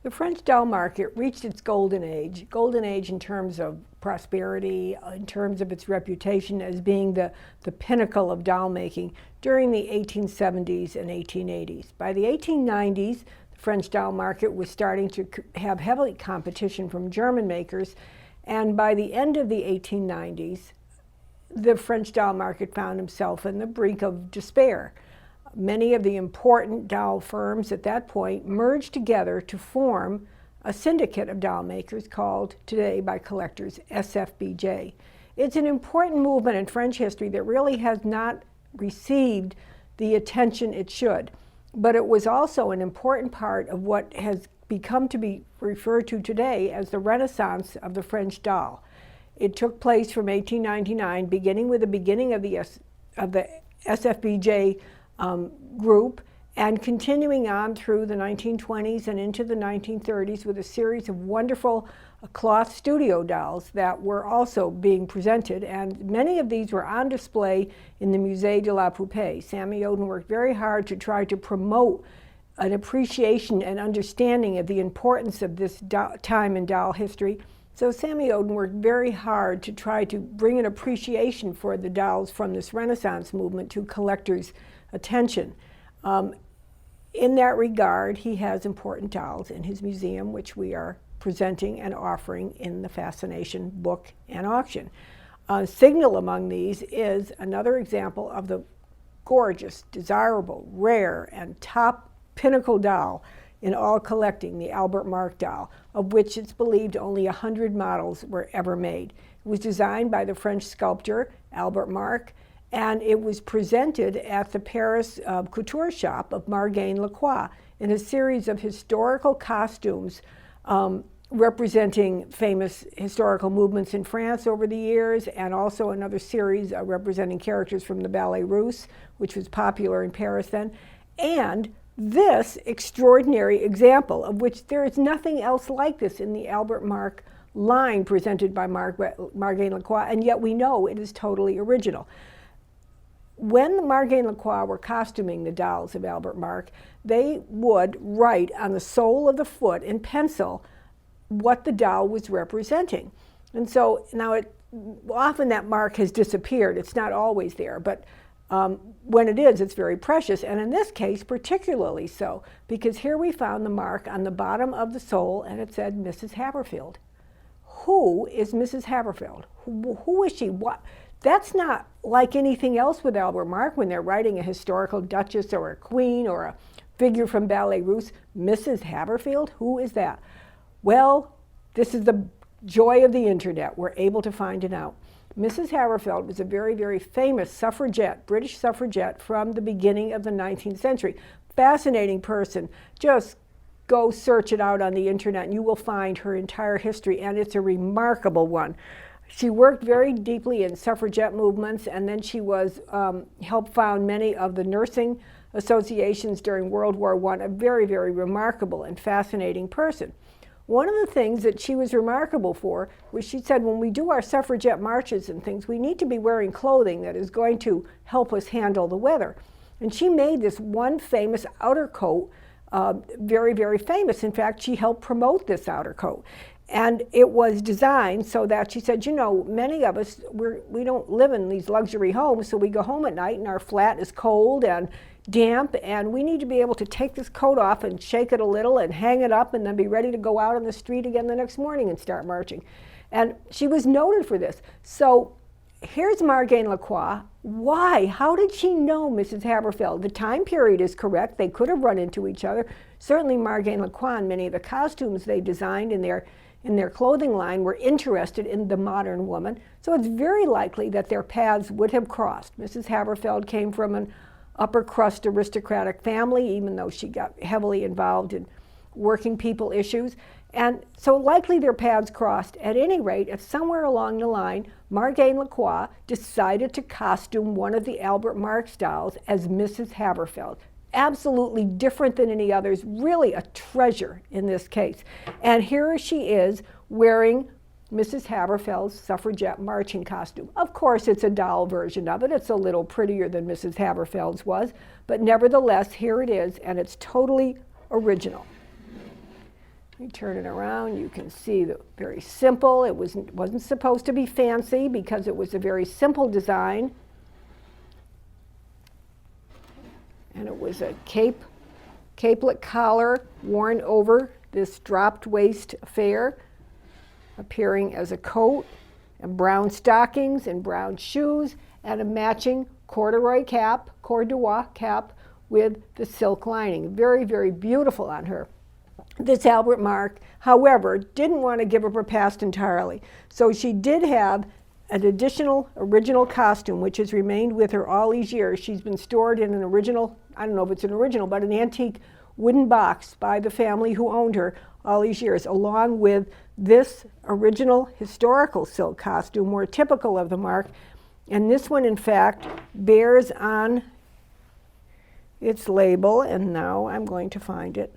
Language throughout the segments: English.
The French doll market reached its golden age in terms of prosperity, in terms of its reputation as being the pinnacle of doll making during the 1870s and 1880s. By the 1890s, the French doll market was starting to have heavy competition from German makers, and by the end of the 1890s, the French doll market found himself on the brink of despair. Many of the important doll firms at that point merged together to form a syndicate of doll makers called today by collectors SFBJ. It's an important movement in French history that really has not received the attention it should, but it was also an important part of what has become to be referred to today as the Renaissance of the French doll. It took place from 1899, beginning with the beginning of the SFBJ group, and continuing on through the 1920s and into the 1930s with a series of wonderful cloth studio dolls that were also being presented, and many of these were on display in the Musée de la Poupée. Sammy Oden worked very hard to try to promote an appreciation and understanding of the importance of this time in doll history. So Sammy Oden worked very hard to try to bring an appreciation for the dolls from this Renaissance movement to collectors' attention. In that regard, he has important dolls in his museum, which we are presenting and offering in the Fascination book and auction. Signal among these is another example of the gorgeous, desirable, rare, and top pinnacle doll in all collecting, the Albert Marc doll, of which it's believed only 100 models were ever made. It was designed by the French sculptor Albert Marc, and it was presented at the Paris couture shop of Marc Lacroix in a series of historical costumes representing famous historical movements in France over the years, and also another series representing characters from the Ballet Russe, which was popular in Paris then, and this extraordinary example, of which there is nothing else like this in the Albert Marc line presented by Marc Lacroix, and yet we know it is totally original. When the Marc Lacroix were costuming the dolls of Albert Marc, they would write on the sole of the foot in pencil what the doll was representing. And so now often that mark has disappeared. It's not always there, but when it is, it's very precious, and in this case particularly so, because here we found the mark on the bottom of the sole, and it said Mrs. Haverfield. Who is Mrs. Haverfield? Who is she? What? That's not like anything else with Albert Marc when they're writing a historical duchess or a queen or a figure from Ballet Russe. Mrs. Haverfield? Who is that? Well, this is the joy of the internet. We're able to find it out. Mrs. Haverfield was a very, very famous suffragette, British suffragette from the beginning of the 19th century. Fascinating person. Just go search it out on the internet and you will find her entire history, and it's a remarkable one. She worked very deeply in suffragette movements, and then she was helped found many of the nursing associations during World War I, a very, very remarkable and fascinating person. One of the things that she was remarkable for was she said, when we do our suffragette marches and things, we need to be wearing clothing that is going to help us handle the weather. And she made this one famous outer coat very, very famous. In fact, she helped promote this outer coat. And it was designed so that she said, you know, many of us, we don't live in these luxury homes, so we go home at night and our flat is cold and damp, and we need to be able to take this coat off and shake it a little and hang it up and then be ready to go out on the street again the next morning and start marching. And she was noted for this. So here's Marc Lacroix. Why? How did she know Mrs. Haverfield? The time period is correct. They could have run into each other. Certainly Marc Lacroix and many of the costumes they designed in their clothing line were interested in the modern woman, so it's very likely that their paths would have crossed. Mrs. Haverfield came from an upper crust aristocratic family, even though she got heavily involved in working people issues, and so likely their paths crossed. At any rate, if somewhere along the line, Marc Lacroix decided to costume one of the Albert Marc dolls as Mrs. Haverfield. Absolutely different than any others, really a treasure in this case. And here she is wearing Mrs. Haverfield's suffragette marching costume. Of course, it's a doll version of it. It's a little prettier than Mrs. Haverfield's was, but nevertheless, here it is, and it's totally original. You turn it around, you can see the very simple. It wasn't supposed to be fancy because it was a very simple design. And it was a capelet collar worn over this dropped waist affair, appearing as a coat, and brown stockings and brown shoes, and a matching corduroy cap with the silk lining. Very, very beautiful on her. This Albert Marc, however, didn't want to give up her past entirely. So she did have an additional original costume, which has remained with her all these years. She's been stored in an original, I don't know if it's an original, but an antique wooden box by the family who owned her all these years, along with this original historical silk costume, more typical of the Marc. And this one, in fact, bears on its label, and now I'm going to find it,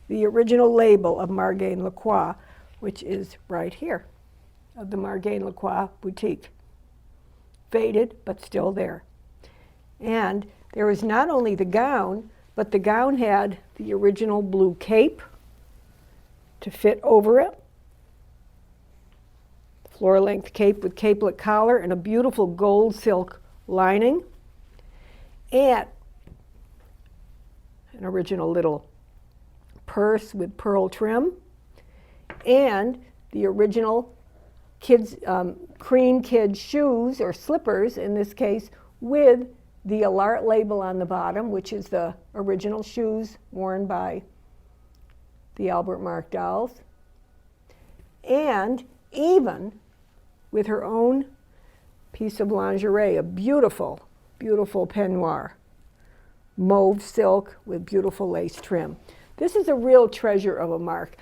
the original label of Margane Lacroix, which is right here, of the Margane Lacroix boutique. Faded, but still there. And there was not only the gown, but the gown had the original blue cape to fit over it. Floor-length cape with capelet collar and a beautiful gold silk lining. And an original little purse with pearl trim, and the original kids, cream kid shoes or slippers in this case, with the Alart label on the bottom, which is the original shoes worn by the Albert Marc dolls, and even with her own piece of lingerie, a beautiful, beautiful peignoir, mauve silk with beautiful lace trim. This is a real treasure of a Marc,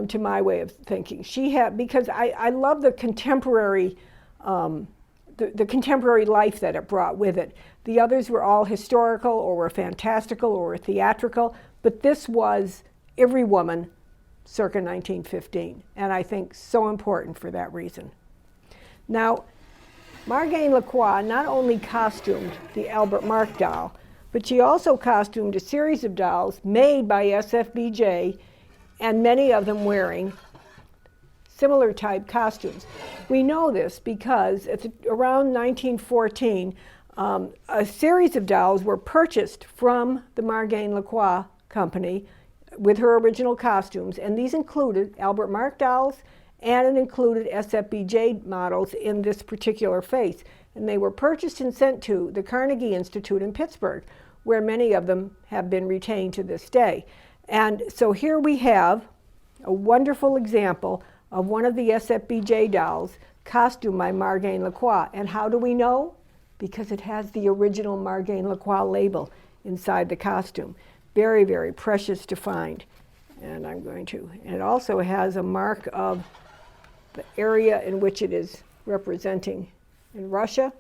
to my way of thinking. She had, because I love the contemporary, the contemporary life that it brought with it. The others were all historical or were fantastical or were theatrical, but this was every woman circa 1915, and I think so important for that reason. Now, Margane Lacroix not only costumed the Albert Marc doll, but she also costumed a series of dolls made by SFBJ, and many of them wearing similar type costumes. We know this because around 1914, a series of dolls were purchased from the Margane Lacroix company with her original costumes, and these included Albert Marc dolls, and it included SFBJ models in this particular face. And they were purchased and sent to the Carnegie Institute in Pittsburgh, where many of them have been retained to this day. And so here we have a wonderful example of one of the SFBJ dolls costumed by Margane Lacroix. And how do we know? Because it has the original Margane Lacroix label inside the costume. Very, very precious to find. And it also has a mark of the area in which it is representing in Russia.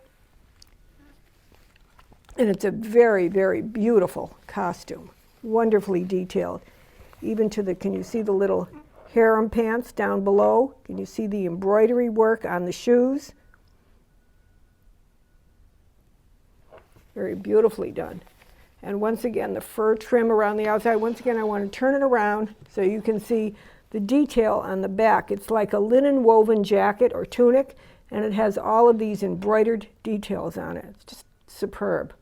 And it's a very, very beautiful costume, wonderfully detailed. Even to can you see the little harem pants down below? Can you see the embroidery work on the shoes? Very beautifully done. And once again, the fur trim around the outside. Once again, I want to turn it around so you can see the detail on the back. It's like a linen woven jacket or tunic, and it has all of these embroidered details on it. It's just superb.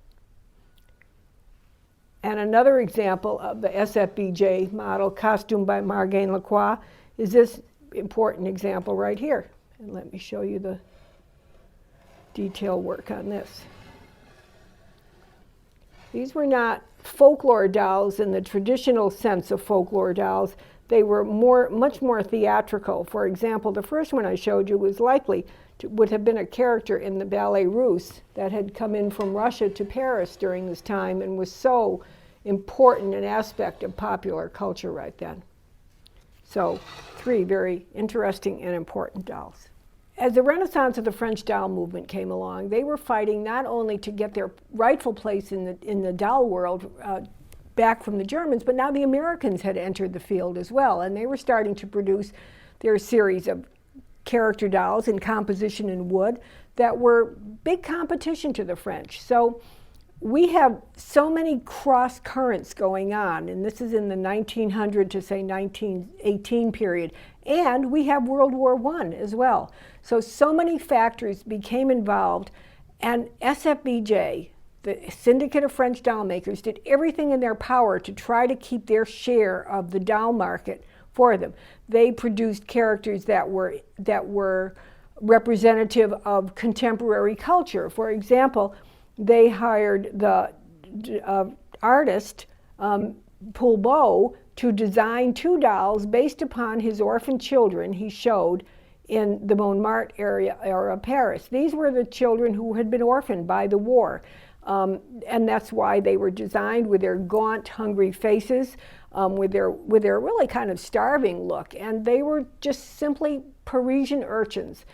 And another example of the SFBJ model costumed by Margane Lacroix is this important example right here. And let me show you the detail work on this. These were not folklore dolls in the traditional sense of folklore dolls. They were much more theatrical. For example, the first one I showed you would have been a character in the Ballet Russe that had come in from Russia to Paris during this time and was so important an aspect of popular culture right then. So, three very interesting and important dolls. As the renaissance of the French doll movement came along, they were fighting not only to get their rightful place in the doll world back from the Germans, but now the Americans had entered the field as well, and they were starting to produce their series of character dolls in composition in wood that were big competition to the French. So we have so many cross currents going on, and this is in the 1900 to say 1918 period, and we have World War I as well. So many factors became involved, and SFBJ, the Syndicate of French Doll Makers, did everything in their power to try to keep their share of the doll market for them. They produced characters that were representative of contemporary culture. For example, they hired the artist, Poupée, to design 2 dolls based upon his orphan children he showed in the Montmartre area of Paris. These were the children who had been orphaned by the war. And that's why they were designed with their gaunt, hungry faces, with their really kind of starving look. And they were just simply Parisian urchins.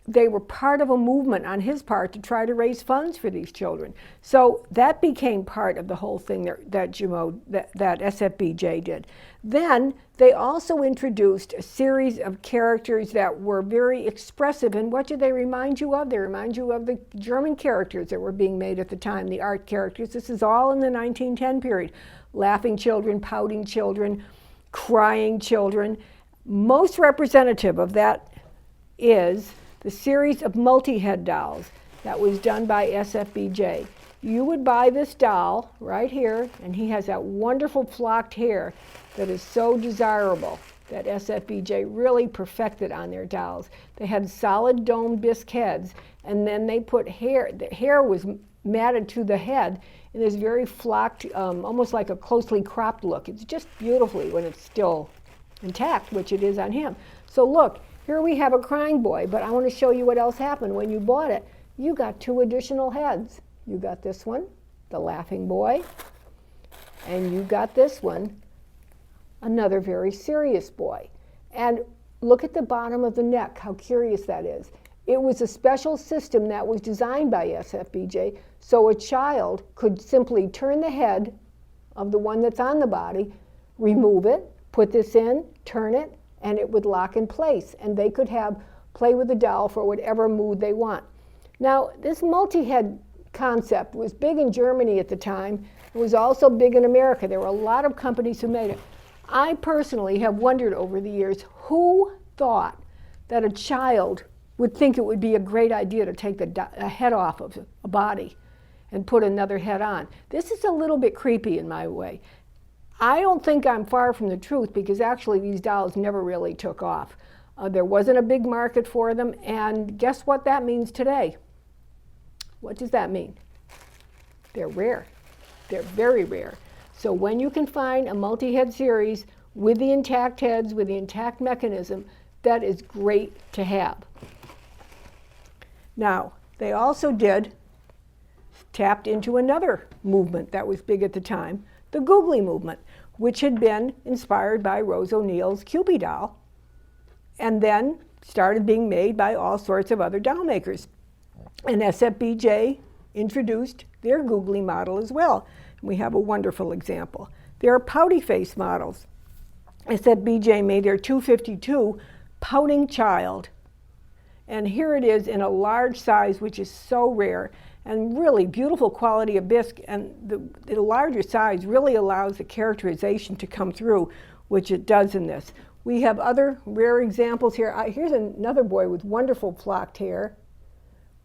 They were part of a movement on his part to try to raise funds for these children. So that became part of the whole thing that SFBJ did. Then they also introduced a series of characters that were very expressive. And what do they remind you of? They remind you of the German characters that were being made at the time, the art characters. This is all in the 1910 period. Laughing children, pouting children, crying children. Most representative of that is the series of multi-head dolls that was done by SFBJ. You would buy this doll right here, and he has that wonderful flocked hair that is so desirable that SFBJ really perfected on their dolls. They had solid domed bisque heads, and then they put hair, the hair was matted to the head in this very flocked, almost like a closely cropped look. It's just beautifully when it's still intact, which it is on him. So look, here we have a crying boy, but I want to show you what else happened. When you bought it, you got 2 additional heads. You got this one, the laughing boy, and you got this one, another very serious boy. And look at the bottom of the neck, how curious that is. It was a special system that was designed by SFBJ, so a child could simply turn the head of the one that's on the body, remove it, put this in, turn it, and it would lock in place, and they could play with the doll for whatever mood they want. Now, this multi-head concept was big in Germany at the time. It was also big in America. There were a lot of companies who made it. I personally have wondered over the years, who thought that a child would think it would be a great idea to take a head off of a body and put another head on? This is a little bit creepy in my way. I don't think I'm far from the truth, because actually these dolls never really took off. There wasn't a big market for them, and guess what that means today? What does that mean? They're rare. They're very rare. So when you can find a multi-head series with the intact heads, with the intact mechanism, that is great to have. Now, they also tapped into another movement that was big at the time, the googly movement, which had been inspired by Rose O'Neill's Cupid doll, and then started being made by all sorts of other doll makers. And SFBJ introduced their googly model as well. And we have a wonderful example. There are pouty face models. SFBJ made their 252 pouting child. And here it is in a large size, which is so rare, and really beautiful quality of bisque, and the larger size really allows the characterization to come through, which it does in this. We have other rare examples here. Here's another boy with wonderful flocked hair.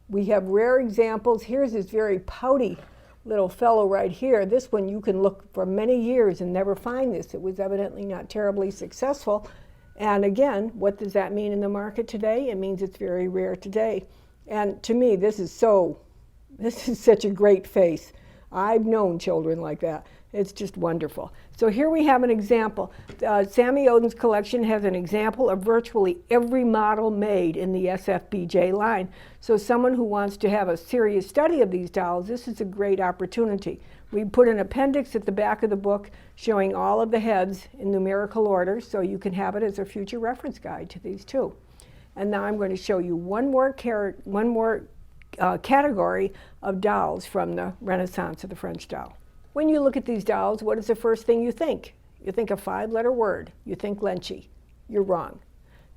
We have rare examples. Here's this very pouty little fellow right here. This one you can look for many years and never find this. It was evidently not terribly successful. And again, what does that mean in the market today? It means it's very rare today. And to me, this is such a great face. I've known children like that. It's just wonderful. So here we have an example. Sammy Oden's collection has an example of virtually every model made in the SFBJ line. So someone who wants to have a serious study of these dolls, this is a great opportunity. We put an appendix at the back of the book showing all of the heads in numerical order, so you can have it as a future reference guide to these too. And now I'm going to show you one more category of dolls from the Renaissance of the French doll. When you look at these dolls, what is the first thing you think? You think a 5-letter word. You think Lenchi. You're wrong.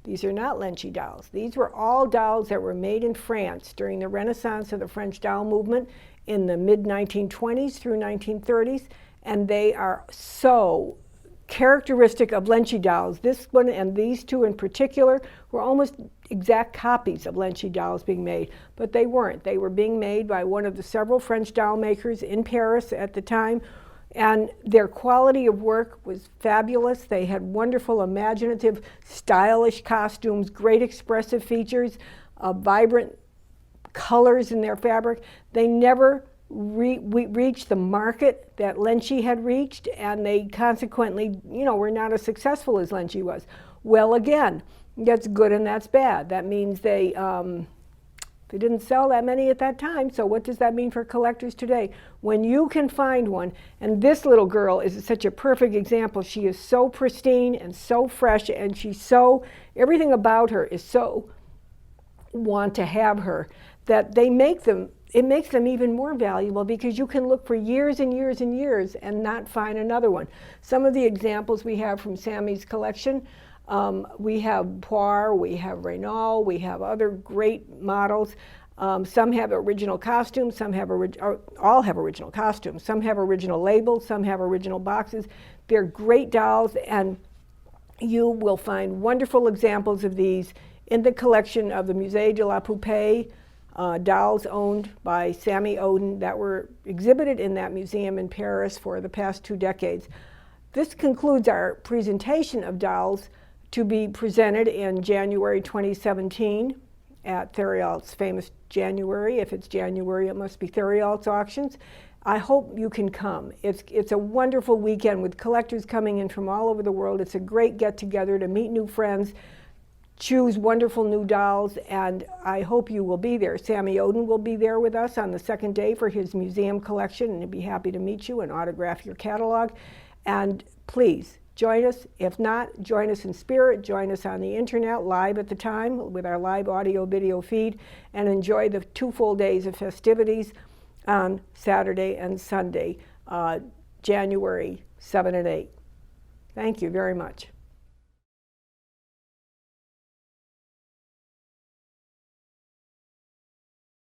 These are not Lenchi dolls. These were all dolls that were made in France during the Renaissance of the French doll movement in the mid-1920s through 1930s, and they are so characteristic of Lenchi dolls. This one and these two in particular were almost exact copies of Lenchi dolls being made, but they weren't. They were being made by one of the several French doll makers in Paris at the time, and their quality of work was fabulous. They had wonderful, imaginative, stylish costumes, great expressive features, vibrant colors in their fabric. They never reached the market that Lenchi had reached, and they consequently, were not as successful as Lenchi was. Well, again, that's good and that's bad. That means they didn't sell that many at that time, so what does that mean for collectors today? When you can find one, and this little girl is such a perfect example. She is so pristine and so fresh, and everything about her is so want to have her, that it makes them even more valuable because you can look for years and years and years and not find another one. Some of the examples we have from Sammy's collection, we have Poire, we have Renault, we have other great models. Some have original costumes, all have original costumes. Some have original labels, some have original boxes. They're great dolls, and you will find wonderful examples of these in the collection of the Musée de la Poupée, dolls owned by Sammy Oden that were exhibited in that museum in Paris for the past 2 decades. This concludes our presentation of dolls to be presented in January 2017 at Theriault's famous January. If it's January, it must be Theriault's auctions. I hope you can come. It's a wonderful weekend with collectors coming in from all over the world. It's a great get-together to meet new friends, choose wonderful new dolls, and I hope you will be there. Sammy Oden will be there with us on the second day for his museum collection, and he'd be happy to meet you and autograph your catalog. And please, join us. If not, join us in spirit. Join us on the internet live at the time with our live audio-video feed, and enjoy the 2 full days of festivities on Saturday and Sunday, January 7 and 8. Thank you very much.